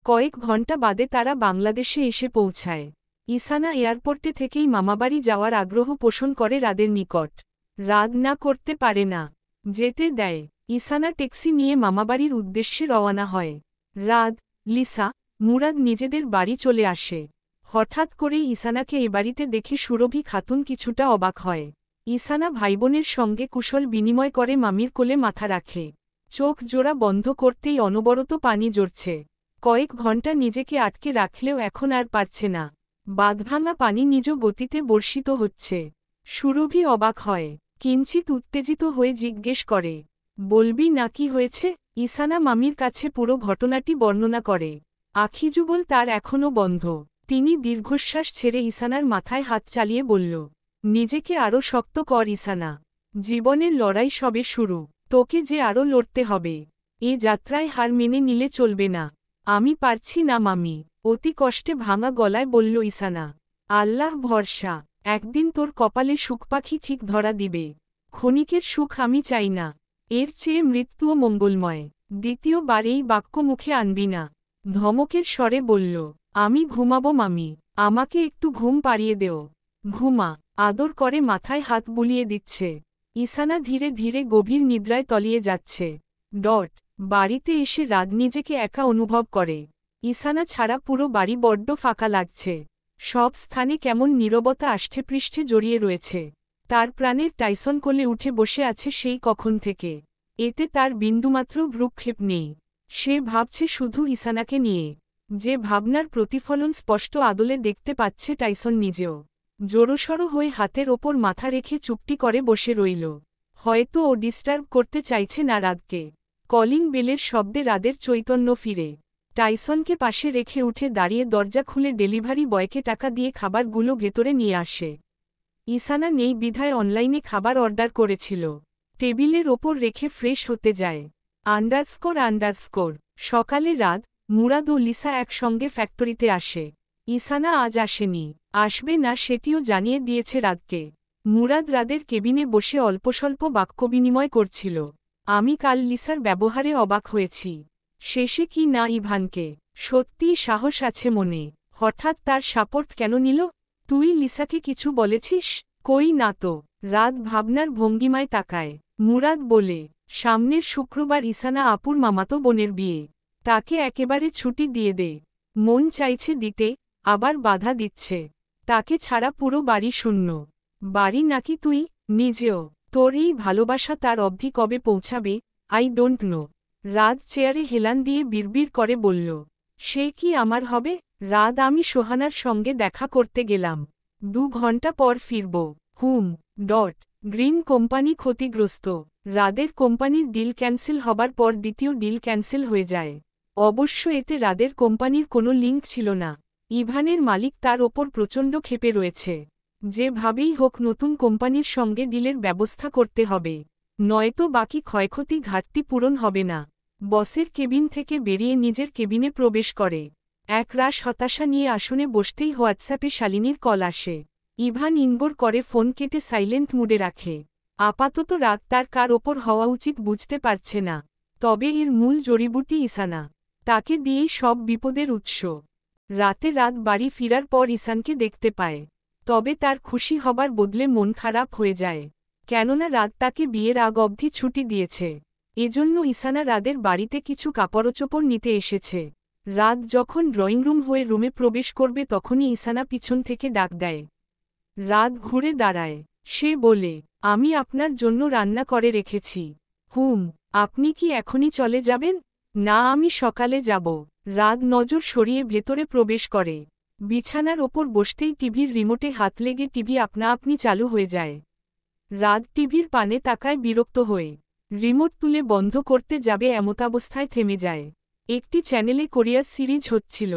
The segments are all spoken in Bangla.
কয়েক ঘণ্টা বাদে তারা বাংলাদেশে এসে পৌঁছায়। ইসানা এয়ারপোর্টে থেকেই মামাবাড়ি যাওয়ার আগ্রহ পোষণ করে রাদের নিকট। রাদ না করতে পারে না, যেতে দেয়। ইসানা ট্যাক্সি নিয়ে মামাবাড়ির উদ্দেশ্যে রওয়ানা হয়। রাদ, লিসা, মুরাদ নিজেদের বাড়ি চলে আসে। হঠাৎ করেই ইসানাকে এ বাড়িতে দেখে সুরভি খাতুন কিছুটা অবাক হয়। ইসানা ভাইবোনের সঙ্গে কুশল বিনিময় করে মামির কোলে মাথা রাখে। চোখ জোড়া বন্ধ করতেই অনবরত পানি জড়ছে। কয়েক ঘণ্টা নিজেকে আটকে রাখলেও এখন আর পারছে না। বাঁধভাঙা পানি নিজ গতিতে বর্ষিত হচ্ছে। সুরভি অবাক হয়, কিঞ্চিত উত্তেজিত হয়ে জিজ্ঞেস করে, বলবি না কি হয়েছে? ইসানা মামির কাছে পুরো ঘটনাটি বর্ণনা করে। আখিযুগল তার এখনও বন্ধ। তিনি দীর্ঘশ্বাস ছেড়ে ইসানার মাথায় হাত চালিয়ে বলল, নিজেকে আরও শক্ত কর ইসানা। জীবনের লড়াই সবে শুরু, তোকে যে আরও লড়তে হবে। এ যাত্রায় হার মেনে নিলে চলবে না। আমি পারছি না মামি, অতি কষ্টে ভাঙা গলায় বলল ইসানা। আল্লাহ ভরসা, একদিন তোর কপালে সুখপাখি ঠিক ধরা দিবে। ক্ষণিকের সুখ আমি চাই না, এর চেয়ে মৃত্যুও মঙ্গলময়। দ্বিতীয়বার এই বাক্য মুখে আনবি না। ধমকের স্বরে বলল, আমি ঘুমাবো মামি, আমাকে একটু ঘুম পাড়িয়ে দেও। ঘুমা, আদর করে মাথায় হাত বুলিয়ে দিচ্ছে। ইসানা ধীরে ধীরে গভীর নিদ্রায় তলিয়ে যাচ্ছে। বাড়িতে এসে রাত নিজেকে একা অনুভব করে। ইসানা ছাড়া পুরো বাড়ি বড্ড ফাঁকা লাগছে। সব স্থানে কেমন নীরবতা আষ্টেপৃষ্ঠে জড়িয়ে রয়েছে। তার প্রাণের টাইসন কোলে উঠে বসে আছে সেই কখন থেকে। এতে তার বিন্দুমাত্র ভ্রুক্ষেপ নেই। সে ভাবছে শুধু ইসানাকে নিয়ে। যে ভাবনার প্রতিফলন স্পষ্ট আদলে দেখতে পাচ্ছে টাইসন নিজেও। জোরসড় হয়ে হাতের ওপর মাথা রেখে চুপটি করে বসে রইল। হয়তো ও ডিস্টার্ব করতে চাইছে না রাতকে। কলিং বেলের শব্দে রাদের চৈতন্য ফিরে। টাইসনকে পাশে রেখে উঠে দাঁড়িয়ে দরজা খুলে ডেলিভারি বয়কে টাকা দিয়ে খাবারগুলো ভেতরে নিয়ে আসে। ইসানা নেই বিধায় অনলাইনে খাবার অর্ডার করেছিল। টেবিলের ওপর রেখে ফ্রেশ হতে যায়। সকালে রাত, মুরাদ ও লিসা একসঙ্গে ফ্যাক্টরিতে আসে। ইসানা আজ আসেনি, আসবে না সেটিও জানিয়ে দিয়েছে রাতকে। মুরাদ রাদের কেবিনে বসে অল্পস্বল্প বাক্যবিনিময় করছিল। আমি কাল লিসার ব্যবহারে অবাক হয়েছি। শেষে কি না ইভানকে, সত্যিই সাহস আছে মনে। হঠাৎ তার সাপোর্ট কেন নিল? তুই লিসাকে কিছু বলেছিস? কই না তো। রাত ভাবনার ভঙ্গিমায় তাকায়। মুরাদ বলে, সামনের শুক্রবার ইসানা আপুর মামাতো বোনের বিয়ে। তাকে একেবারে ছুটি দিয়ে দে। মন চাইছে দিতে, আবার বাধা দিচ্ছে। তাকে ছাড়া পুরো বাড়ি শূন্য। বাড়ি নাকি তুই নিজেও? তোর এই ভালোবাসা তার অবধি কবে পৌঁছাবে? I don't know. রাত চেয়ারে হেলান দিয়ে বিড়বিড় করে বলল, সে কি আমার হবে? রাত আমি সোহানার সঙ্গে দেখা করতে গেলাম। 2 ঘণ্টা পর ফিরব। গ্রিন কোম্পানি ক্ষতিগ্রস্ত। রাদের কোম্পানির ডিল ক্যান্সেল হবার পর দ্বিতীয় ডিল ক্যান্সেল হয়ে যায়। অবশ্য এতে রাদের কোম্পানির কোনো লিঙ্ক ছিল না। ইভানের মালিক তার ওপর প্রচণ্ড ক্ষেপে রয়েছে। যেভাবেই হোক নতুন কোম্পানির সঙ্গে ডিলের ব্যবস্থা করতে হবে, নয়তো বাকি ক্ষয়ক্ষতি ঘাটতি পূরণ হবে না। বসের কেবিন থেকে বেরিয়ে নিজের কেবিনে প্রবেশ করে। একরাশ হতাশা নিয়ে আসনে বসতেই হোয়াটসঅ্যাপে শালিনীর কল আসে। ইভান ইনগোর করে ফোন কেটে সাইলেন্ট মুডে রাখে। আপাতত রাগ তার কার ওপর হওয়া উচিত বুঝতে পারছে না। তবে এর মূল জড়িবুটি ইসানা। তাকে দিয়েই সব বিপদের উৎস। রাত বাড়ি ফিরার পর ইসানকে দেখতে পায়। তবে তার খুশি হবার বদলে মন খারাপ হয়ে যায়। কেননা রাত তাকে বিয়ের আগ অবধি ছুটি দিয়েছে। এজন্য ইসানা রাদের বাড়িতে কিছু কাপড়চোপড় নিতে এসেছে। রাত যখন ড্রয়িং রুম হয়ে রুমে প্রবেশ করবে তখনই ইসানা পিছন থেকে ডাক দেয়। রাত ঘুরে দাঁড়ায়। সে বলে, আমি আপনার জন্য রান্না করে রেখেছি। আপনি কি এখনই চলে যাবেন? না, আমি সকালে যাব। রাত নজর সরিয়ে ভেতরে প্রবেশ করে। বিছানার ওপর বসতেই টিভির রিমোটে হাত লেগে টিভি আপনা আপনি চালু হয়ে যায়। রাত টিভির পানে তাকায় বিরক্ত হয়ে। রিমোট তুলে বন্ধ করতে যাবে এমতাবস্থায় থেমে যায়। একটি চ্যানেলে কোরিয়ার সিরিজ হচ্ছিল।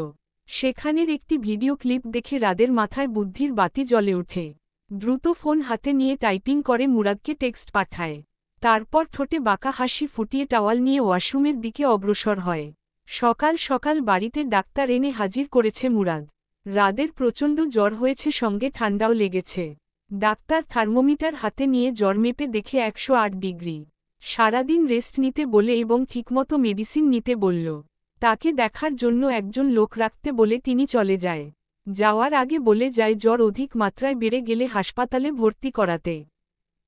সেখানের একটি ভিডিও ক্লিপ দেখে রাদের মাথায় বুদ্ধির বাতি জ্বলে ওঠে। দ্রুত ফোন হাতে নিয়ে টাইপিং করে মুরাদকে টেক্সট পাঠায়। তারপর ঠোঁটে বাঁকা হাসি ফুটিয়ে টাওয়াল নিয়ে ওয়াশরুমের দিকে অগ্রসর হয়। সকাল সকাল বাড়িতে ডাক্তার এনে হাজির করেছে মুরাদ। রাদের প্রচণ্ড জ্বর হয়েছে, সঙ্গে ঠান্ডাও লেগেছে। ডাক্তার থার্মোমিটার হাতে নিয়ে জ্বর মেপে দেখে 108 ডিগ্রি। সারাদিন রেস্ট নিতে বলে এবং ঠিকমতো মেডিসিন নিতে বলল। তাকে দেখার জন্য একজন লোক রাখতে বলে তিনি চলে যায়। যাওয়ার আগে বলে যায় জ্বর অধিক মাত্রায় বেড়ে গেলে হাসপাতালে ভর্তি করাতে।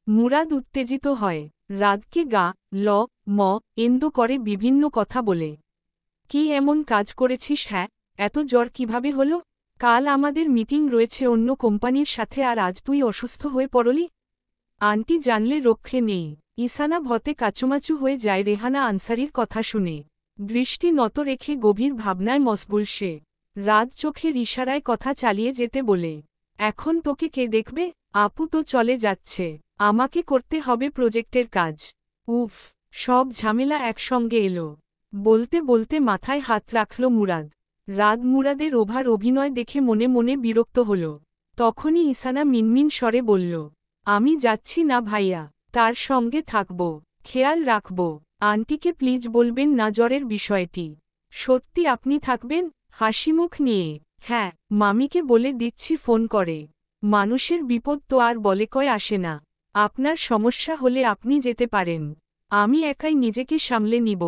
মুরাদ উত্তেজিত হয়। রাতকে গা ল ম এন্দ করে বিভিন্ন কথা বলে। কি এমন কাজ করেছিস? হ্যাঁ, এত জ্বর কিভাবে হলো? কাল আমাদের মিটিং রয়েছে অন্য কোম্পানির সাথে, আর আজ তুই অসুস্থ হয়ে পড়লি? আন্টি জানলে রক্ষে নেই। ইসানা ভতে কাচুমাচু হয়ে যায় রেহানা আনসারির কথা শুনে। দৃষ্টি নত রেখে গভীর ভাবনায় মশগুল সে। রাত চোখের ইশারায় কথা চালিয়ে যেতে বলে, এখন তোকে কে দেখবে? আপু তো চলে যাচ্ছে, আমাকে করতে হবে প্রজেক্টের কাজ। উফ, সব ঝামেলা একসঙ্গে এলো। বলতে বলতে মাথায় হাত রাখল মুরাদ। রাত মুরাদের ওভার অভিনয় দেখে মনে মনে বিরক্ত হল। তখনই ইসানা মিনমিন স্বরে বলল, আমি যাচ্ছি না ভাইয়া, তার সঙ্গে থাকব, খেয়াল রাখব। আন্টিকে প্লিজ বলবেন না জ্বরের বিষয়টি। সত্যি আপনি থাকবেন? হাসিমুখ নিয়ে, হ্যাঁ, মামিকে বলে দিচ্ছি ফোন করে। মানুষের বিপদ তো আর বলে কয় আসে না। আপনার সমস্যা হলে আপনি যেতে পারেন, আমি একাই নিজেকে সামলে নিব।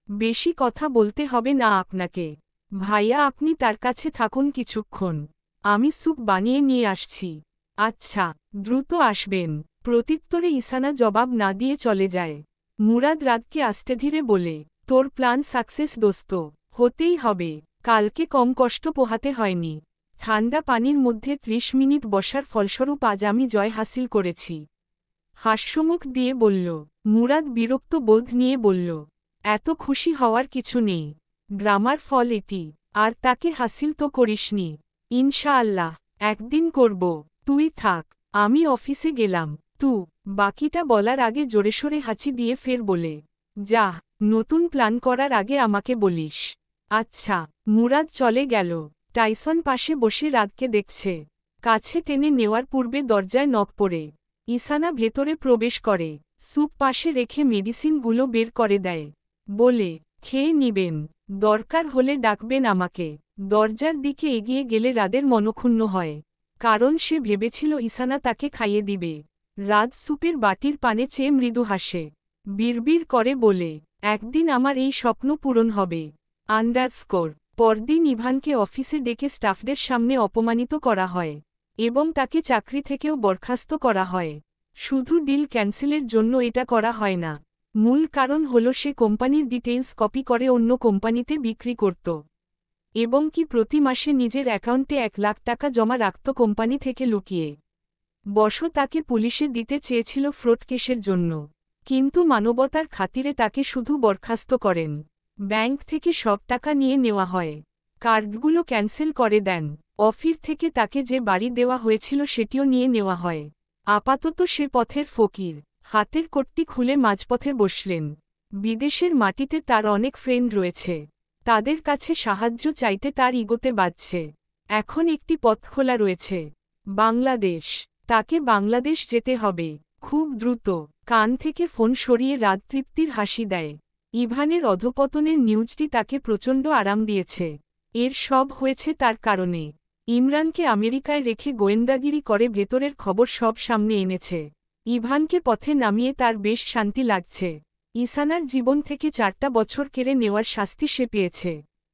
বেশি কথা বলতে হবে না আপনাকে। ভাইয়া আপনি তার কাছে থাকুন কিছুক্ষণ, আমি স্যুপ বানিয়ে নিয়ে আসছি। আচ্ছা, দ্রুত আসবেন। প্রত্যুত্তরে ইসানা জবাব না দিয়ে চলে যায়। মুরাদ রাতকে আস্তে ধীরে বলে, তোর প্ল্যান সাকসেস দোস্ত, হতেই হবে। কালকে কম কষ্ট পোহাতে হয়নি। ঠান্ডা পানির মধ্যে ৩০ মিনিট বসার ফলস্বরূপ আজ আমি জয় হাসিল করেছি। হাস্যমুখ দিয়ে বলল। মুরাদ বিরক্ত বোধ নিয়ে বলল, এত খুশি হওয়ার কিছু নেই। গ্রামার ফল এটি, আর তাকে হাসিল তো করিসনি। ইনশাআল্লাহ একদিন করব, তুই থাক, আমি অফিসে গেলাম। বাকিটা বলার আগে জোরেশোরে হাঁচি দিয়ে ফের বলে, যা, নতুন প্ল্যান করার আগে আমাকে বলিস। আচ্ছা। মুরাদ চলে গেল। টাইসন পাশে বসে রাতকে দেখছে। কাছে টেনে নেওয়ার পূর্বে দরজায় নক পড়ে। ইসানা ভেতরে প্রবেশ করে, স্যুপ পাশে রেখে মেডিসিনগুলো বের করে দেয়। বলে, খেয়ে নিবেন, দরকার হলে ডাকবেন আমাকে। দরজার দিকে এগিয়ে গেলে রাদের মনক্ষুণ্ণ হয়, কারণ সে ভেবেছিল ইসানা তাকে খাইয়ে দিবে। রাত স্যুপের বাটির পানে চেয়ে মৃদু হাসে। বিড়বিড় করে বলে, একদিন আমার এই স্বপ্ন পূরণ হবে। আন্ডারস্কোর। পরদিন ইভানকে অফিসে ডেকে স্টাফদের সামনে অপমানিত করা হয় এবং তাকে চাকরি থেকেও বরখাস্ত করা হয়। শুধু ডিল ক্যান্সেলের জন্য এটা করা হয় না। মূল কারণ হল সে কোম্পানির ডিটেইলস কপি করে অন্য কোম্পানিতে বিক্রি করত এবং কি প্রতি মাসে নিজের অ্যাকাউন্টে ১ লাখ টাকা জমা রাখত কোম্পানি থেকে লুকিয়ে। তাকে পুলিশে দিতে চেয়েছিল ফ্রড কেসের জন্য, কিন্তু মানবতার খাতিরে তাকে শুধু বরখাস্ত করেন। ব্যাংক থেকে সব টাকা নিয়ে নেওয়া হয়, কার্ডগুলো ক্যান্সেল করে দেন। অফিস থেকে তাকে যে বাড়ি দেওয়া হয়েছিল সেটিও নিয়ে নেওয়া হয়। আপাতত সে পথের ফকির। হাতের কট্টি খুলে মাঝপথে বসলেন। বিদেশের মাটিতে তার অনেক ফ্রেন্ড রয়েছে, তাদের কাছে সাহায্য চাইতে তার ইগোতে বাজছে। এখন একটি পথ খোলা রয়েছে, বাংলাদেশ। তাকে বাংলাদেশ যেতে হবে, খুব দ্রুত। কান থেকে ফোন সরিয়ে রাত তৃপ্তির হাসি দেয়। ইভানের অধপতনের নিউজটি তাকে প্রচণ্ড আরাম দিয়েছে। এর সব হয়েছে তার কারণে। ইমরানকে আমেরিকায় রেখে গোয়েন্দাগিরি করে ভেতরের খবর সব সামনে এনেছে। ইভানকে পথে নামিয়ে তার বেশ শান্তি লাগছে। ইসানার জীবন থেকে ৪টা বছর কেড়ে নেওয়ার শাস্তি সে পেয়েছে।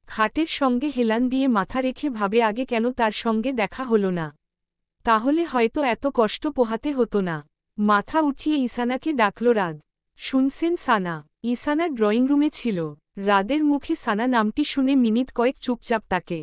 খাটের সঙ্গে হেলান দিয়ে মাথা রেখে ভাবে আগে কেন তার সঙ্গে দেখা হলো না, তাহলে হয়তো এত কষ্ট পোহাতে হতো না। মাথা উঠিয়ে ইসানাকে ডাকল রাদ। শুনছেন সানা? ইসানা ড্রয়িং রুমে ছিল। রাদের মুখে সানা নামটি শুনে মিনিট কয়েক চুপচাপ তাকে।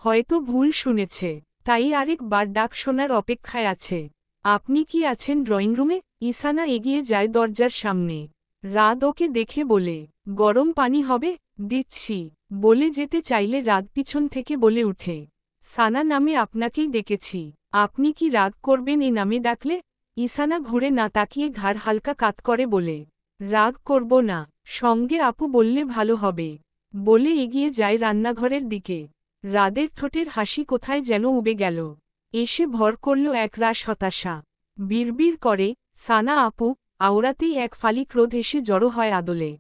হয়তো ভুল শুনেছে, তাই আরেকবার ডাক শোনার অপেক্ষায় আছে। আপনি কি আছেন ড্রয়িং রুমে? ইসানা এগিয়ে যায় দরজার সামনে। রাদ ওকে দেখে বলে, গরম পানি হবে? দিচ্ছি। বলে যেতে চাইলে রাদ পিছন থেকে বলে উঠে, সানা নামে আপনাকেই ডেকেছি। আপনি কি রাগ করবেন এ নামে ডাকলে? ইসানা ঘুরে না তাকিয়ে ঘাড় হালকা কাত করে বলে, রাগ করব না, সঙ্গে আপু বললে ভালো হবে। বলে এগিয়ে যায় রান্নাঘরের দিকে। রাদের ঠোঁটের হাসি কোথায় যেন উবে গেল। এসে ভর করল এক রাশ হতাশা। বিড়বিড় করে, সানা আপু। আওড়াতেই এক ফালি ক্রোধ এসে জড়ো হয় আদলে।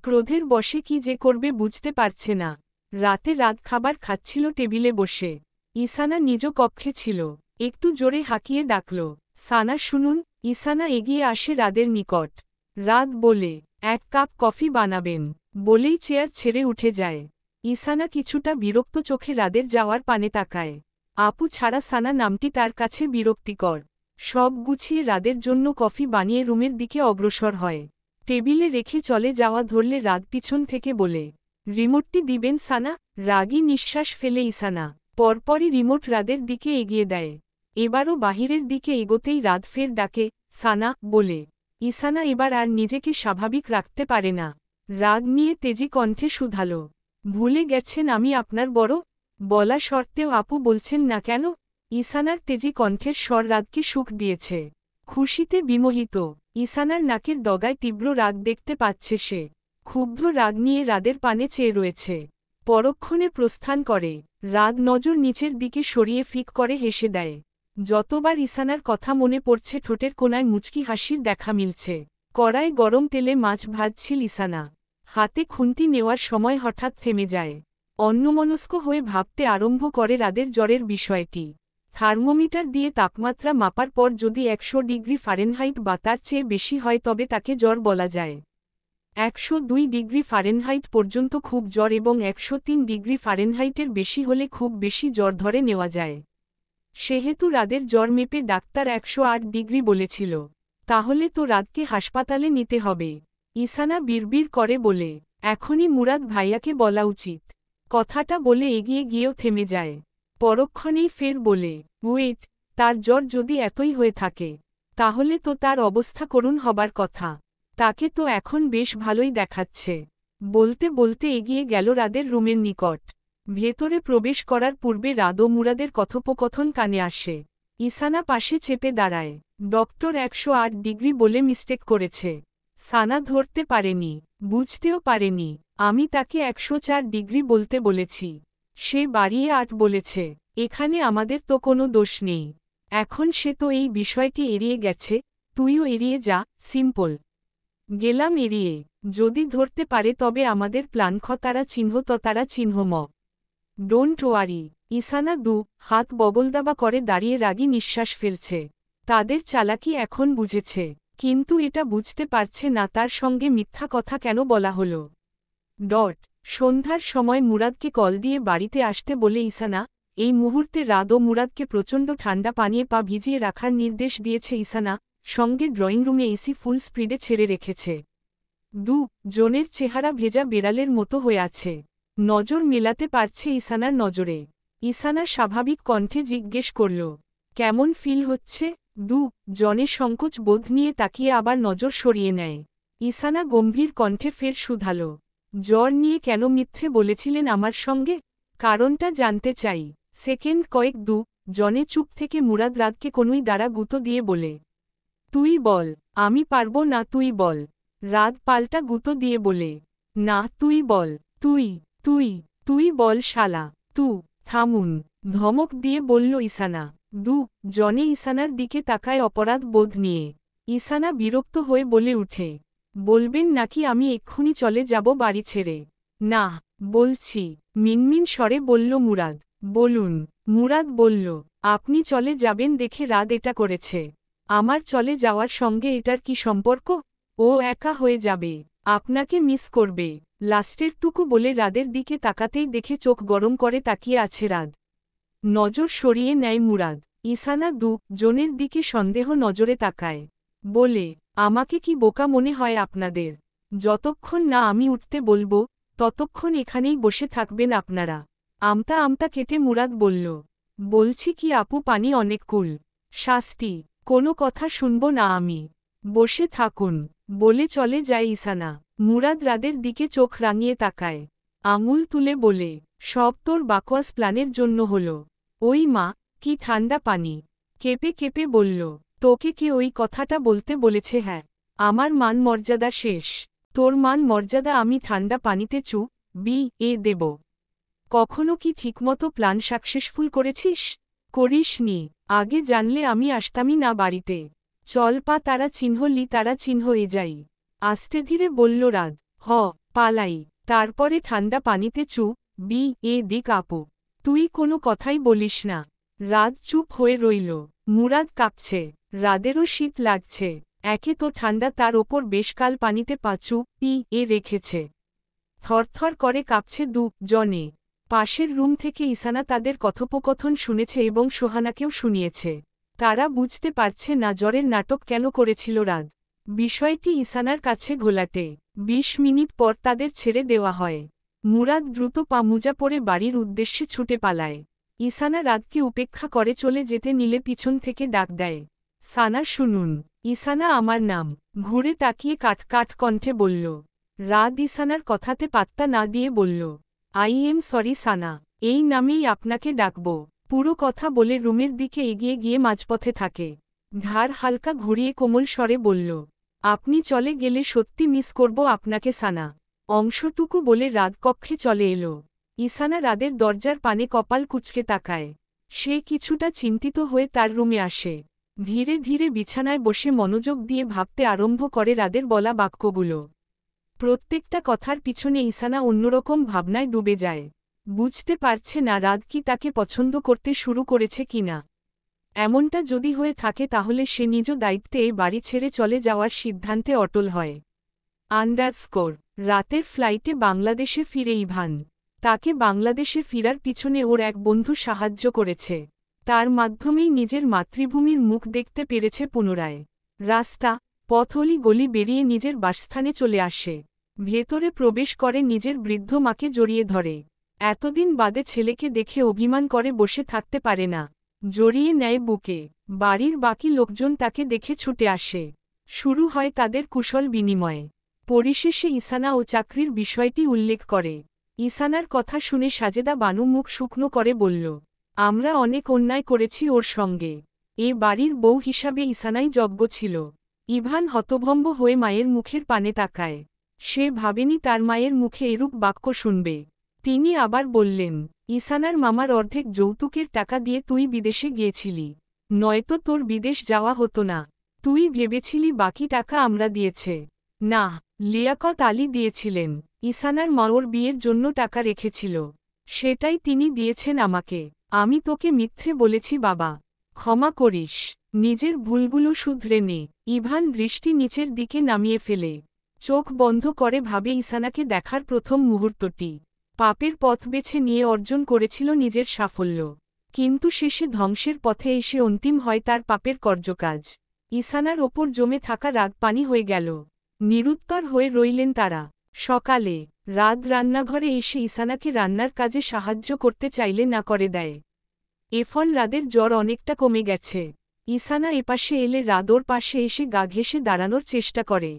ক্রোধের বশে কি যে করবে বুঝতে পারছে না। রাতে রাত খাবার খাচ্ছিল টেবিলে বসে। ইসানা নিজ কক্ষে ছিল। একটু জোরে হাঁকিয়ে ডাকল, সানা শুনুন। ইসানা এগিয়ে আসে রাদের নিকট। রাত বলে, ১ কাপ কফি বানাবেন। বলেই চেয়ার ছেড়ে উঠে যায়। ইসানা কিছুটা বিরক্ত চোখে রাদের যাওয়ার পানে তাকায়। আপু ছাড়া সানা নামটি তার কাছে বিরক্তিকর। সব গুছিয়ে রাদের জন্য কফি বানিয়ে রুমের দিকে অগ্রসর হয়। টেবিলে রেখে চলে যাওয়া ধরলে রাত পিছন থেকে বলে, রিমোটটি দিবেন সানা? রাগী নিঃশ্বাস ফেলে ইসানা পরপরই রিমোট রাদের দিকে এগিয়ে দেয়। এবারও বাহিরের দিকে এগোতেই রাত ফের ডাকে, সানা বলে। ইসানা এবার আর নিজেকে স্বাভাবিক রাখতে পারে না। রাগ নিয়ে তেজি কণ্ঠে শুধালো, ভুলে গেছেন আমি আপনার বড়? বলা সত্ত্বেও আপু বলছেন না কেন? ইসানার তেজি কণ্ঠের স্বর রাতকে সুখ দিয়েছে। খুশিতে বিমোহিত। ইসানার নাকের ডগায় তীব্র রাগ দেখতে পাচ্ছে সে। ক্ষুব্ধ রাগ নিয়ে রাদের পানে চেয়ে রয়েছে। পরক্ষণে প্রস্থান করে। রাগ নজর নিচের দিকে সরিয়ে ফিক করে হেসে দেয়। যতবার ইসানার কথা মনে পড়ছে ঠোঁটের কোনায় মুচকি হাসির দেখা মিলছে। কড়ায় গরম তেলে মাছ ভাজছিল ইসানা। হাতে খুন্তি নেওয়ার সময় হঠাৎ থেমে যায়। অন্যমনস্ক হয়ে ভাবতে আরম্ভ করে রাদের জ্বরের বিষয়টি। থার্মোমিটার দিয়ে তাপমাত্রা মাপার পর যদি 100 ডিগ্রি ফারেনহাইট বা তার চেয়ে বেশি হয় তবে তাকে জ্বর বলা যায়। 102 ডিগ্রি ফারেনহাইট পর্যন্ত খুব জ্বর এবং 103 ডিগ্রি ফারেনহাইটের বেশি হলে খুব বেশি জ্বর ধরে নেওয়া যায়। সেহেতু রাদের জ্বর মেপে ডাক্তার 108 ডিগ্রি বলেছিল। তাহলে তো রাতকে হাসপাতালে নিতে হবে। ইসানা বিড়বিড় করে বলে, এখনই মুরাদ ভাইয়াকে বলা উচিত। কথাটা বলে এগিয়ে গিয়েও থেমে যায়। পরক্ষণেই ফের বলে, ওয়েট, তার জ্বর যদি এতই হয়ে থাকে তাহলে তো তার অবস্থা করুণ হবার কথা। তাকে তো এখন বেশ ভালোই দেখাচ্ছে। বলতে বলতে এগিয়ে গেল রাদের রুমের নিকট। ভেতরে প্রবেশ করার পূর্বে রাদ ও মুরাদের কথোপকথন কানে আসে। ইসানা পাশে চেপে দাঁড়ায়। ডক্টর 108 ডিগ্রি বলে মিস্টেক করেছে। সানা ধরতে পারেনি, বুঝতেও পারেনি। আমি তাকে 104 ডিগ্রি বলতে বলেছি। সে বাড়িয়ে 8 বলেছে। এখানে আমাদের তো কোনো দোষ নেই। এখন সে তো এই বিষয়টি এড়িয়ে গেছে, তুইও এড়িয়ে যা, সিম্পল। গেলাম এড়িয়ে। যদি ধরতে পারে তবে আমাদের প্ল্যান তারা চিহ্ন তারা চিহ্ন ম। Don't worry. ইসানা হাত বগলদাবা করে দাঁড়িয়ে রাগী নিঃশ্বাস ফেলছে। তাদের চালাকি এখন বুঝেছে, কিন্তু এটা বুঝতে পারছে না তার সঙ্গে মিথ্যা কথা কেন বলা হলো। সন্ধ্যার সময় মুরাদকে কল দিয়ে বাড়িতে আসতে বলে ইসানা। এই মুহূর্তে রাদ ও মুরাদকে প্রচণ্ড ঠান্ডা পানিয়ে পা ভিজিয়ে রাখার নির্দেশ দিয়েছে ইসানা। সঙ্গে ড্রয়িং রুমে এসি ফুল স্পিডে ছেড়ে রেখেছে। জনের চেহারা ভেজা বেড়ালের মতো হয়ে আছে। নজর মেলাতে পারছে ইসানার নজরে। ইসানা স্বাভাবিক কণ্ঠে জিজ্ঞেস করল, কেমন ফিল হচ্ছে? জনে সংকোচ বোধ নিয়ে তাকিয়ে আবার নজর সরিয়ে নেয়। ইসানা গম্ভীর কণ্ঠে ফের শুধাল, জ্বর নিয়ে কেন মিথ্যে বলেছিলেন আমার সঙ্গে? কারণটা জানতে চাই। সেকেন্ড কয়েক জনে চুপ থেকে মুরাদ রাতকে কোনোই দ্বারা গুঁতো দিয়ে বলে, তুই বল। আমি পারবো না, তুই বল। রাত পাল্টা গুঁতো দিয়ে বলে, না তুই বল। তুই তুই তুই বল শালা। থামুন, ধমক দিয়ে বলল ইসানা। জনে ইসানার দিকে তাকায় অপরাধ বোধ নিয়ে। ইসানা বিরক্ত হয়ে বলে উঠে, বলবেন নাকি আমি এক্ষুনি চলে যাব বাড়ি ছেড়ে? না, বলছি, মিনমিন স্বরে বলল মুরাদ। বলুন। মুরাদ বলল, আপনি চলে যাবেন দেখে রাত এটা করেছে। আমার চলে যাওয়ার সঙ্গে এটার কি সম্পর্ক? ও একা হয়ে যাবে, আপনাকে মিস করবে। লাস্টেরটুকু বলে রাদের দিকে তাকাতেই দেখে চোখ গরম করে তাকিয়ে আছে রাদ। নজর সরিয়ে নেয় মুরাদ। ইসানা জনের দিকে সন্দেহ নজরে তাকায়। বলে, আমাকে কি বোকা মনে হয় আপনাদের? যতক্ষণ না আমি উঠতে বলবো ততক্ষণ এখানেই বসে থাকবেন আপনারা? আমতা কেটে মুরাদ বলল, বলছি কি আপু, পানি অনেক কুল। শাস্তি, কোনো কথা শুনব না আমি। বসে থাকুন। বলে চলে যায় ইসানা। মুরাদ রাদের দিকে চোখ রাঙিয়ে তাকায়। আঙুল তুলে বলে, সব তোর বাকওয়াস প্ল্যানের জন্য হলো। ওই মা, কি ঠান্ডা পানি। কেঁপে কেঁপে বলল, তোকে কে ওই কথাটা বলতে বলেছে? হ্যাঁ, আমার মান মর্যাদা শেষ। তোর মান মর্যাদা আমি ঠান্ডা পানিতে দেব? কখনো কি ঠিকমতো প্ল্যান সাকসেসফুল করেছিস? করিসনি। আগে জানলে আমি আসতামই না বাড়িতে। চল তারা চিহ্ন এ যাই। আস্তে ধীরে বলল রাদ। পালাই। তারপরে ঠান্ডা পানিতে দিক আপু। তুই কোনো কথাই বলিস না। রাদ চুপ হয়ে রইল। মুরাদ কাঁপছে। রাদেরও শীত লাগছে। একে তো ঠান্ডা, তার ওপর বেশকাল পানিতে রেখেছে। থরথর করে কাঁপছে জনে। পাশের রুম থেকে ইসানা তাদের কথোপকথন শুনেছে এবং সোহানাকেও শুনিয়েছে। তারা বুঝতে পারছে না জ্বরের নাটক কেন করেছিল রাত। বিষয়টি ইসানার কাছে ঘোলাটে। ২০ মিনিট পর তাদের ছেড়ে দেওয়া হয়। মুরাদ দ্রুত পা মোজা পরে বাড়ির উদ্দেশ্যে ছুটে পালায়। ইসানা রাতকে উপেক্ষা করে চলে যেতে নিলে পিছন থেকে ডাক দেয়, সানা শুনুন। ইসানা আমার নাম। ঘুরে তাকিয়ে কাট কণ্ঠে বলল। রাত ইসানার কথাতে পাত্তা না দিয়ে বলল, আই এম সরি সানা, এই নামেই আপনাকে ডাকব। পুরো কথা বলে রুমের দিকে এগিয়ে গিয়ে মাঝপথে থাকে। ঘাড় হালকা ঘুরিয়ে কোমল স্বরে বলল, আপনি চলে গেলে সত্যি মিস করব আপনাকে সানা। অংশটুকু বলে রাত কক্ষে চলে এলো। ইসানা রাদের দরজার পানে কপাল কুঁচকে তাকায়। সে কিছুটা চিন্তিত হয়ে তার রুমে আসে। ধীরে ধীরে বিছানায় বসে মনোযোগ দিয়ে ভাবতে আরম্ভ করে রাদের বলা বাক্যগুলো। প্রত্যেকটা কথার পিছনে ইসানা অন্যরকম ভাবনায় ডুবে যায়। বুঝতে পারছে না রাত কি তাকে পছন্দ করতে শুরু করেছে কিনা। এমনটা যদি হয়ে থাকে তাহলে সে নিজ দায়িত্বে এই বাড়ি ছেড়ে চলে যাওয়ার সিদ্ধান্তে অটল হয়। রাতের ফ্লাইটে বাংলাদেশে ফিরে ইভান। তাকে বাংলাদেশে ফিরার পিছনে ওর এক বন্ধু সাহায্য করেছে। তার মাধ্যমেই নিজের মাতৃভূমির মুখ দেখতে পেরেছে পুনরায়। রাস্তা পথলি গলি বেরিয়ে নিজের বাসস্থানে চলে আসে। ভেতরে প্রবেশ করে নিজের বৃদ্ধ মাকে জড়িয়ে ধরে। এতদিন বাদে ছেলেকে দেখে অভিমান করে বসে থাকতে পারে না। জড়িয়ে নেয় বুকে। বাড়ির বাকি লোকজন তাকে দেখে ছুটে আসে। শুরু হয় তাদের কুশল বিনিময়। পরিশেষে ইসানা ও চাকরির বিষয়টি উল্লেখ করে। ইসানার কথা শুনে সাজেদা বানু মুখ শুকনো করে বলল, আমরা অনেক অন্যায় করেছি ওর সঙ্গে। এ বাড়ির বউ হিসাবে ইসানাই যোগ্য ছিল। ইভান হতভম্ব হয়ে মায়ের মুখের পানে তাকায়। সে ভাবেনি তার মায়ের মুখে এরূপ বাক্য শুনবে। তিনি আবার বললেন, ইসানার মামার অর্ধেক যৌতুকের টাকা দিয়ে তুই বিদেশে গিয়েছিলি। নয়তো তোর বিদেশ যাওয়া হতো না। তুই ভেবেছিলি বাকি টাকা আমরা দিয়েছে। না, লিয়াকত আলী দিয়েছিলেন। ইসানার মা ওর বিয়ের জন্য টাকা রেখেছিল। সেটাই তিনি দিয়েছেন আমাকে। আমি তোকে মিথ্যে বলেছি বাবা। ক্ষমা করিস। নিজের ভুলগুলো শুধরে নে। ইভান দৃষ্টি নিচের দিকে নামিয়ে ফেলে। চোখ বন্ধ করে ভাবে ইসানাকে দেখার প্রথম মুহূর্তটি। পাপের পথ বেছে নিয়ে অর্জন করেছিল নিজের সাফল্য। কিন্তু শেষে ধ্বংসের পথে এসে অন্তিম হয় তার পাপের কর্যকাজ। ইসানার ওপর জমে থাকা রাগ পানি হয়ে গেল। নিরুত্তর হয়ে রইলেন তারা। সকালে রাত রান্নাঘরে এসে ইসানাকে রান্নার কাজে সাহায্য করতে চাইলে না করে দেয়। এফন রাদের জ্বর অনেকটা কমে গেছে। ইসানা এপাশে এলে রাদ ওর পাশে এসে গা ঘেঁষে দাঁড়ানোর চেষ্টা করে।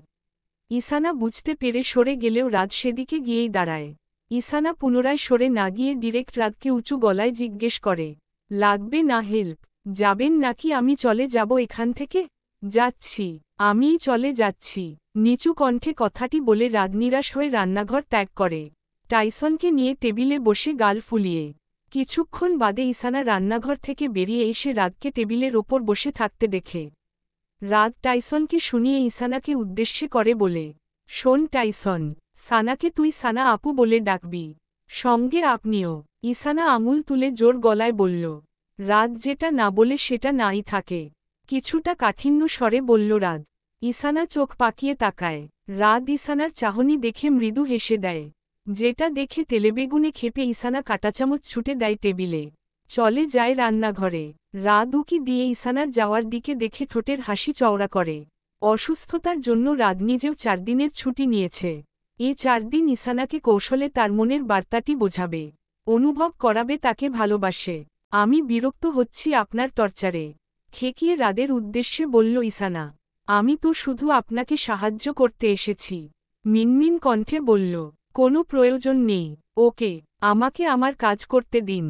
ইসানা বুঝতে পেরে সরে গেলেও রাত সেদিকে গিয়েই দাঁড়ায়। ইসানা পুনরায় সরে না গিয়ে ডিরেক্ট রাতকে উঁচু গলায় জিজ্ঞেস করে, লাগবে না হেল্প? যাবেন নাকি আমি চলে যাব এখান থেকে? যাচ্ছি, আমিই চলে যাচ্ছি। নিচু কণ্ঠে কথাটি বলে রাত নিরাশ হয়ে রান্নাঘর ত্যাগ করে। টাইসনকে নিয়ে টেবিলে বসে গাল ফুলিয়ে। কিছুক্ষণ বাদে ইসানা রান্নাঘর থেকে বেরিয়ে এসে রাতকে টেবিলের ওপর বসে থাকতে দেখে। রাত টাইসনকে শুনিয়ে ইসানাকে উদ্দেশ্যে করে বলে, শোন টাইসন, সানাকে তুই সানা আপু বলে ডাকবি। সঙ্গে আপনিও। ইসানা আঙুল তুলে জোর গলায় বলল। রাত যেটা না বলে সেটা নাই থাকে। কিছুটা কাঠিন্য স্বরে বলল রাত। ইসানা চোখ পাকিয়ে তাকায়। রাত ইসানার চাহনি দেখে মৃদু হেসে দেয়। যেটা দেখে তেলেবেগুনে খেপে ইসানা কাঁটাচামচ ছুটে দেয় টেবিলে। চলে যায় রান্নাঘরে। রাত উকি দিয়ে ইসানার যাওয়ার দিকে দেখে ঠোঁটের হাসি চওড়া করে। অসুস্থতার জন্য রাত নিজেও ৪ দিনের ছুটি নিয়েছে। এ ৪ দিন ইসানাকে কৌশলে তার মনের বার্তাটি বোঝাবে। অনুভব করাবে তাকে ভালোবাসে। আমি বিরক্ত হচ্ছি আপনার টর্চারে। খেকিয়ে রাদের উদ্দেশ্যে বলল ইসানা। আমি তো শুধু আপনাকে সাহায্য করতে এসেছি। মিনমিন কণ্ঠে বলল, কোনো প্রয়োজন নেই। ওকে, আমাকে আমার কাজ করতে দিন।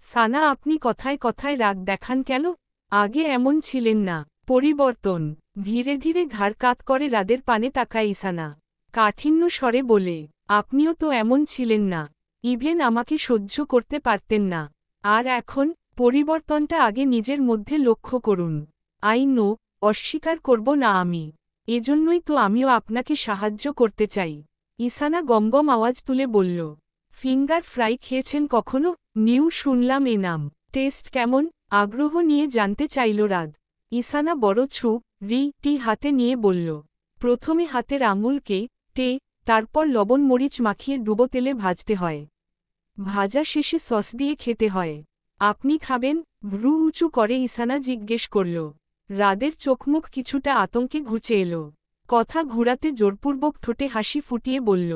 সানা আপনি কথায় কথায় রাগ দেখান কেন? আগে এমন ছিলেন না। পরিবর্তন। ধীরে ধীরে ঘাড় কাত করে রাদের পানে তাকায় ইসানা। কাঠিন্য স্বরে বলে, আপনিও তো এমন ছিলেন না। ইভেন আমাকে সহ্য করতে পারতেন না। আর এখন? পরিবর্তনটা আগে নিজের মধ্যে লক্ষ্য করুন। আই নো, অস্বীকার করব না আমি। এজন্যই তো আমিও আপনাকে সাহায্য করতে চাই। ইসানা গমগম আওয়াজ তুলে বলল, ফিঙ্গার ফ্রাই খেয়েছেন কখনো? নিউ শুনলাম এ নাম। টেস্ট কেমন? আগ্রহ নিয়ে জানতে চাইল রাত। ইসানা বড় টি হাতে নিয়ে বলল, প্রথমে হাতের আঙুলকে তারপর লবণ মরিচ মাখিয়ে ডুবো তেলে ভাজতে হয়। ভাজা শেষে সস দিয়ে খেতে হয়। আপনি খাবেন? ভ্রু উঁচু করে ইসানা জিজ্ঞেস করল। রাদের চোখমুখ কিছুটা আতঙ্কে ঘুচে এলো। কথা ঘুরাতে জোরপূর্বক ঠোঁটে হাসি ফুটিয়ে বলল,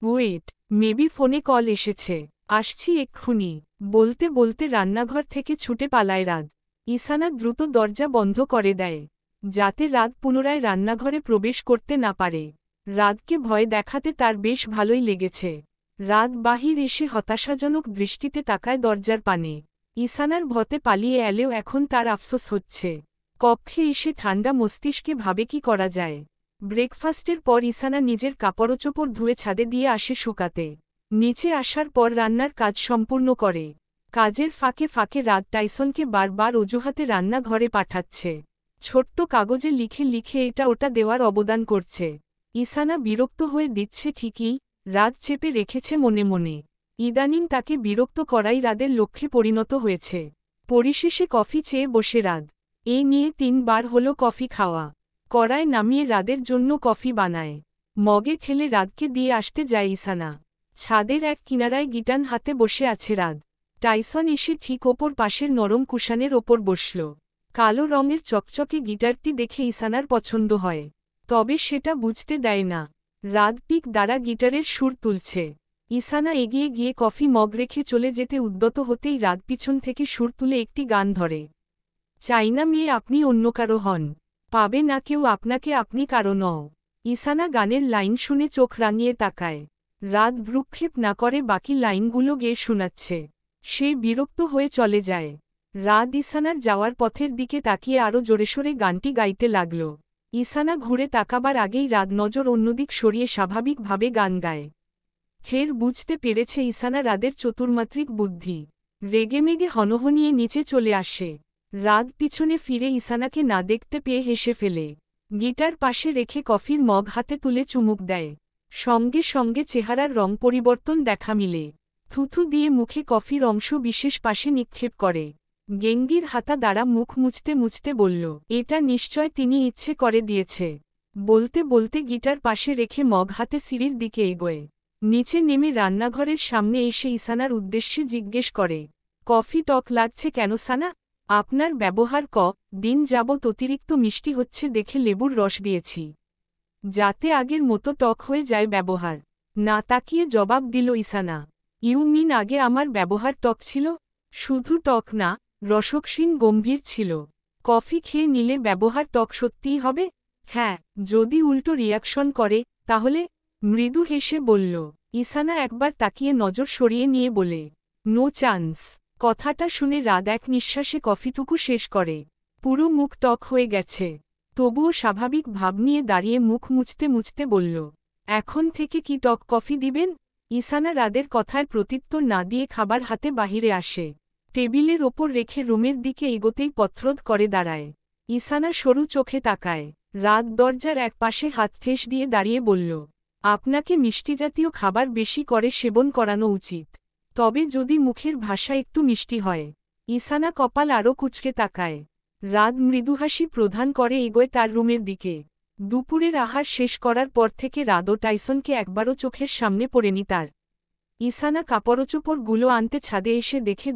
ওয়েট, মেবি ফোনে কল এসেছে, আসছি এক্ষুনি। বলতে বলতে রান্নাঘর থেকে ছুটে পালায় রাদ। ইসানা দ্রুত দরজা বন্ধ করে দেয়, যাতে রাদ পুনরায় রান্নাঘরে প্রবেশ করতে না পারে। রাদকে ভয় দেখাতে তার বেশ ভালোই লেগেছে। রাদ বাহির এসে হতাশাজনক দৃষ্টিতে তাকায় দরজার পানে। ইসানার ভতে পালিয়ে এলেও এখন তার আফসোস হচ্ছে। কক্ষে এসে ঠান্ডা মস্তিষ্কে ভাবে কি করা যায়। ব্রেকফাস্টের পর ইসানা নিজের কাপড়চোপড় ধুয়ে ছাদে দিয়ে আসে শুকাতে। নিচে আসার পর রান্নার কাজ সম্পূর্ণ করে। কাজের ফাঁকে ফাঁকে রাদ টাইসনকে বারবার অজুহাতে রান্নাঘরে পাঠাচ্ছে। ছোট্ট কাগজে লিখে লিখে এটা ওটা দেওয়ার অবদান করছে। ইসানা বিরক্ত হয়ে দিচ্ছে ঠিকই, রাদ চেপে রেখেছে মনে মনে। ইদানিং তাকে বিরক্ত করাই রাদের লক্ষ্যে পরিণত হয়েছে। পরিশেষে কফি চেয়ে বসে রাদ। এই নিয়ে 3 বার হলো কফি খাওয়া। কড়ায় নামিয়ে রাদের জন্য কফি বানায়। মগে ঠেলে রাদকে দিয়ে আসতে যায় ইসানা। ছাদের এক কিনারায় গিটার হাতে বসে আছে রাদ। টাইসন এসে ঠিক ওপর পাশের নরম কুশানের ওপর বসল। কালো রঙের চকচকে গিটারটি দেখে ইসানার পছন্দ হয়, তবে সেটা বুঝতে দেয় না। রাদ পিক দ্বারা গিটারের সুর তুলছে। ইসানা এগিয়ে গিয়ে কফি মগ রেখে চলে যেতে উদ্যত হতেই রাদ পিছন থেকে সুর তুলে একটি গান ধরে। চাই না মেয়ে আপনি অন্য কারো হন, পাবে না কেউ আপনাকে আপনি কারো নও। ইসানা গানের লাইন শুনে চোখ রাঙিয়ে তাকায়। রাদ ভ্রুক্ষেপ না করে বাকি লাইনগুলো গেয়ে শোনাচ্ছে। সে বিরক্ত হয়ে চলে যায়। রাদ ইসানার যাওয়ার পথের দিকে তাকিয়ে আরও জোরেশোরে গানটি গাইতে লাগল। ইসানা ঘুরে তাকাবার আগেই রাদ নজর অন্যদিক সরিয়ে স্বাভাবিকভাবে গান গায়। ফের বুঝতে পেরেছে ইসানা রাদের চতুর্মাত্রিক বুদ্ধি। রেগেমেগে হনহনিয়ে নিচে চলে আসে। রাদ পিছনে ফিরে ইসানাকে না দেখতে পেয়ে হেসে ফেলে। গিটার পাশে রেখে কফির মগ হাতে তুলে চুমুক দেয়। সঙ্গে সঙ্গে চেহারার রং পরিবর্তন দেখা মিলে। থুথু দিয়ে মুখে কফির অংশ বিশেষ পাশে নিক্ষেপ করে। গেঙ্গির হাতা দ্বারা মুখ মুছতে মুছতে বলল, এটা নিশ্চয় তিনি ইচ্ছে করে দিয়েছে। বলতে বলতে গিটার পাশে রেখে মগ হাতে সিঁড়ির দিকে এগোয়। নিচে নেমে রান্নাঘরের সামনে এসে ইসানার উদ্দেশ্যে জিজ্ঞেস করে, কফি টক লাগছে কেন সানা? আপনার ব্যবহার দিন যাবৎ অতিরিক্ত মিষ্টি হচ্ছে দেখে লেবুর রস দিয়েছি, যাতে আগের মতো টক হয়ে যায় ব্যবহার। না তাকিয়ে জবাব দিল ইসানা, ইউ মিন আগে আমার ব্যবহার টক ছিল? শুধু টক না, রসক্ষীণ গম্ভীর ছিল। কফি খেয়ে নিলে ব্যবহার টক সত্যিই হবে? হ্যাঁ, যদি উল্টো রিয়াকশন করে তাহলে? মৃদু হেসে বলল। ইসানা একবার তাকিয়ে নজর সরিয়ে নিয়ে বলে, নো চান্স। কথাটা শুনে রাদ এক নিঃশ্বাসে কফিটুকু শেষ করে। পুরো মুখ টক হয়ে গেছে, তবুও স্বাভাবিক ভাব নিয়ে দাঁড়িয়ে মুখ মুছতে মুছতে বলল, এখন থেকে কি টক কফি দিবেন? ইসানা রাদের কথায় প্রত্যুত্তর না দিয়ে খাবার হাতে বাহিরে আসে। টেবিলের ওপর রেখে রুমের দিকে এগোতেই পথরোধ করে দাঁড়ায়। ইসানা সরু চোখে তাকায়। রাদ দরজার এক পাশে হাত ঠেস দিয়ে দাঁড়িয়ে বলল, আপনাকে মিষ্টিজাতীয় খাবার বেশি করে সেবন করানো উচিত, তবে যদি মুখের ভাষা একটু মিষ্টি হয়। ইসানা কপাল আরও কুঁচকে তাকায়। রাদ মৃদুহাসি প্রদান করে এগোয় তার রুমের দিকে। দুপুরের আহার শেষ করার পর থেকে রাদ ও টাইসনকে একবারও চোখের সামনে পড়েনি তার। ইসানা কাপড়চোপড়গুলো আনতে ছাদে এসে দেখে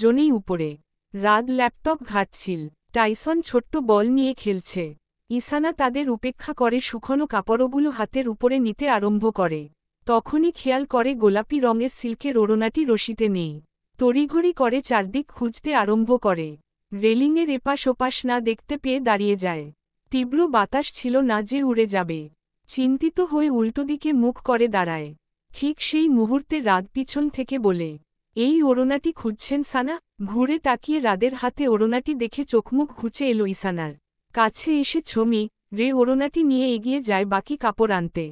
জনেই উপরে। রাদ ল্যাপটপ ঘাঁটছিল, টাইসন ছোট্ট বল নিয়ে খেলছে। ইসানা তাদের উপেক্ষা করে শুকনো কাপড়গুলো হাতের উপরে নিতে আরম্ভ করে। তখনই খেয়াল করে গোলাপি রঙের সিল্কের ওড়নাটি রশিতে নেই। তড়িঘড়ি করে চারদিক খুঁজতে আরম্ভ করে। রেলিংয়ের এপাশ ওপাশ না দেখতে পেয়ে দাঁড়িয়ে যায়। তীব্র বাতাস ছিল না যে উড়ে যাবে। চিন্তিত হয়ে উল্টো দিকে মুখ করে দাঁড়ায়। ঠিক সেই মুহূর্তে রাদ পিছন থেকে বলে, এই ওড়নাটি খুঁজছেন সানা? ঘুরে তাকিয়ে রাদের হাতে ওড়নাটি দেখে চোখমুখ ঘুচে এলো ইসানার। কাছে এসে ছমি রে ওড়নাটি নিয়ে এগিয়ে যায় বাকি কাপড় আনতে।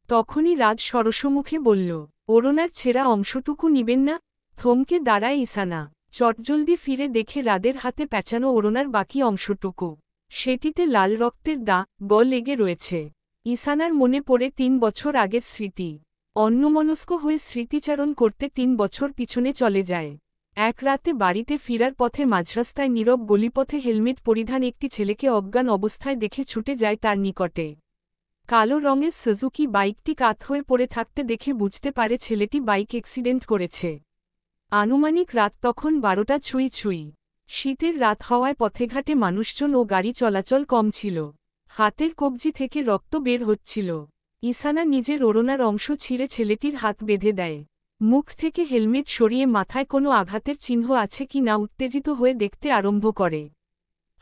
তখনই রাদ সরসমুখে বলল, ওড়নার ছেঁড়া অংশটুকু নিবেন না? থমকে দাঁড়ায় ইসানা। চটজলদি ফিরে দেখে রাদের হাতে প্যাঁচানো ওড়নার বাকি অংশটুকু। সেটিতে লাল রক্তের দাগ লেগে রয়েছে। ইসানার মনে পড়ে 3 বছর আগের স্মৃতি। অন্যমনস্ক হয়ে স্মৃতিচারণ করতে 3 বছর পিছনে চলে যায়। এক রাতে বাড়িতে ফিরার পথে মাঝরাস্তায় নীরব গলিপথে হেলমেট পরিধান একটি ছেলেকে অজ্ঞান অবস্থায় দেখে ছুটে যায় তার নিকটে। কালো রঙের সুজুকি বাইকটি কাত হয়ে পড়ে থাকতে দেখে বুঝতে পারে ছেলেটি বাইক অ্যাক্সিডেন্ট করেছে। আনুমানিক রাত তখন 12টা ছুঁই ছুঁই। শীতের রাত হওয়ায় পথেঘাটে মানুষজন ও গাড়ি চলাচল কম ছিল। হাতের কবজি থেকে রক্ত বের হচ্ছিল। ইসানা নিজের ওড়নার অংশ ছিঁড়ে ছেলেটির হাত বেঁধে দেয়। মুখ থেকে হেলমেট সরিয়ে মাথায় কোনো আঘাতের চিহ্ন আছে কি না উত্তেজিত হয়ে দেখতে আরম্ভ করে।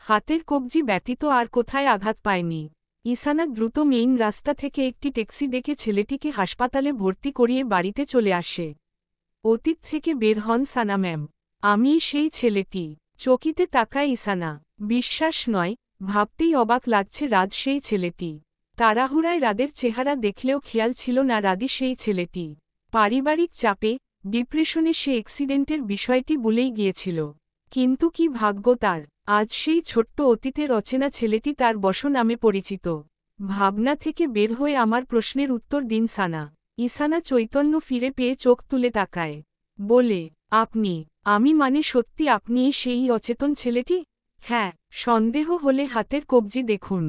হাতের কবজি ব্যতীত আর কোথায় আঘাত পায়নি। ইসানা দ্রুত মেইন রাস্তা থেকে একটি ট্যাক্সি ডেকে ছেলেটিকে হাসপাতালে ভর্তি করিয়ে বাড়িতে চলে আসে। অতীত থেকে বের হন সানা ম্যাম। আমিই সেই ছেলেটি। চকিতে তাকায় ইসানা। বিশ্বাস নয়, ভাবতেই অবাক লাগছে রাজ সেই ছেলেটি। তাড়াহুড়ায় রাদের চেহারা দেখলেও খেয়াল ছিল না রাদি সেই ছেলেটি। পারিবারিক চাপে, ডিপ্রেশনে সে অ্যাক্সিডেন্টের বিষয়টি ভুলেই গিয়েছিল। কিন্তু কি ভাগ্য তার, আজ সেই ছোট্ট অতীতের অচেনা ছেলেটি তার বশ নামে পরিচিত। ভাবনা থেকে বের হয়ে আমার প্রশ্নের উত্তর দিন সানা। ইসানা চৈতন্য ফিরে পেয়ে চোখ তুলে তাকায়। বলে, আপনি? আমি মানে সত্যি আপনিই সেই অচেতন ছেলেটি? হ্যাঁ, সন্দেহ হলে হাতের কবজি দেখুন।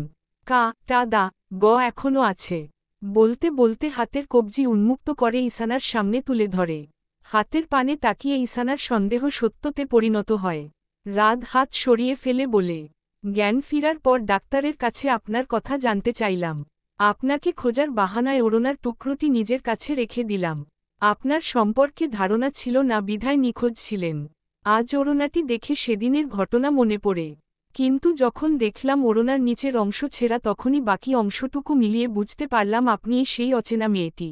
কা টা দা গ এখনও আছে। বলতে বলতে হাতের কবজি উন্মুক্ত করে ইসানার সামনে তুলে ধরে। হাতের পানে তাকিয়ে ইসানার সন্দেহ সত্যতে পরিণত হয়। রাত হাত সরিয়ে ফেলে বলে, জ্ঞান ফিরার পর ডাক্তারের কাছে আপনার কথা জানতে চাইলাম। আপনাকে খোঁজার বাহানায় ওড়নার টুকরোটি নিজের কাছে রেখে দিলাম। আপনার সম্পর্কে ধারণা ছিল না বিধায় নিখোঁজ ছিলেন। আজ ওড়নাটি দেখে সেদিনের ঘটনা মনে পড়ে। কিন্তু যখন দেখলাম ওড়নার নিচের অংশ ছেঁড়া তখনই বাকি অংশটুকু মিলিয়ে বুঝতে পারলাম আপনিই সেই অচেনা মেয়েটি।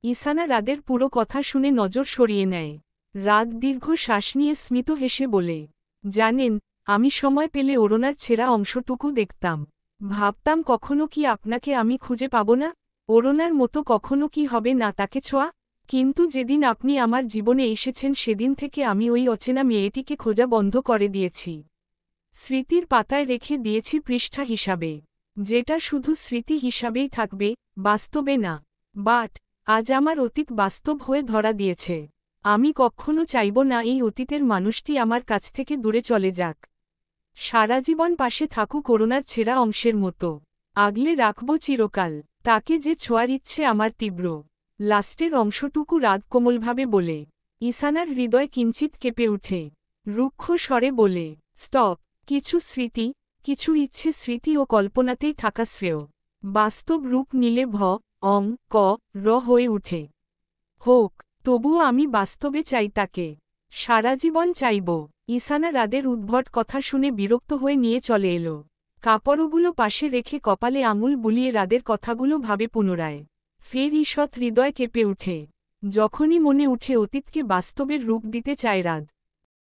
ইসানা রাদের পুরো কথা শুনে নজর সরিয়ে নেয়। রাত দীর্ঘ শ্বাস নিয়ে স্মিত হেসে বলে, জানেন, আমি সময় পেলে ওড়নার ছেঁড়া অংশটুকু দেখতাম। ভাবতাম কখনো কি আপনাকে আমি খুঁজে পাব না, ওড়নার মতো কখনো কি হবে না তাকে ছোঁয়া। কিন্তু যেদিন আপনি আমার জীবনে এসেছেন সেদিন থেকে আমি ওই অচেনা মেয়েটিকে খোঁজা বন্ধ করে দিয়েছি। স্মৃতির পাতায় রেখে দিয়েছি পৃষ্ঠা হিসাবে, যেটা শুধু স্মৃতি হিসাবেই থাকবে, বাস্তবে না। বাট আজ আমার অতীত বাস্তব হয়ে ধরা দিয়েছে। আমি কখনো চাইব না এই অতীতের মানুষটি আমার কাছ থেকে দূরে চলে যাক। সারা জীবন পাশে থাকুক ওড়নার ছেঁড়া অংশের মতো। আগলে রাখব চিরকাল তাকে, যে ছোঁয়ার ইচ্ছে আমার তীব্র। লাস্টের অংশটুকু রাত কোমলভাবে বলে। ইসানার হৃদয় কিঞ্চিত কেঁপে উঠে। রুক্ষ স্বরে বলে, স্টপ। কিছু স্মৃতি, কিছু ইচ্ছে স্মৃতি ও কল্পনাতেই থাকা শ্রেয়। বাস্তব রূপ নিলে অং ক র হয়ে উঠে। হোক, তবুও আমি বাস্তবে চাই তাকে। সারা জীবন চাইব। ইসানা রাদের উদ্ভট কথা শুনে বিরক্ত হয়ে নিয়ে চলে এলো। কাপড়গুলো পাশে রেখে কপালে আঙুল বুলিয়ে রাদের কথাগুলো ভাবে পুনরায়। ফের ঈষৎ হৃদয় কেঁপে উঠে। যখনই মনে উঠে অতীতকে বাস্তবের রূপ দিতে চায় রাদ।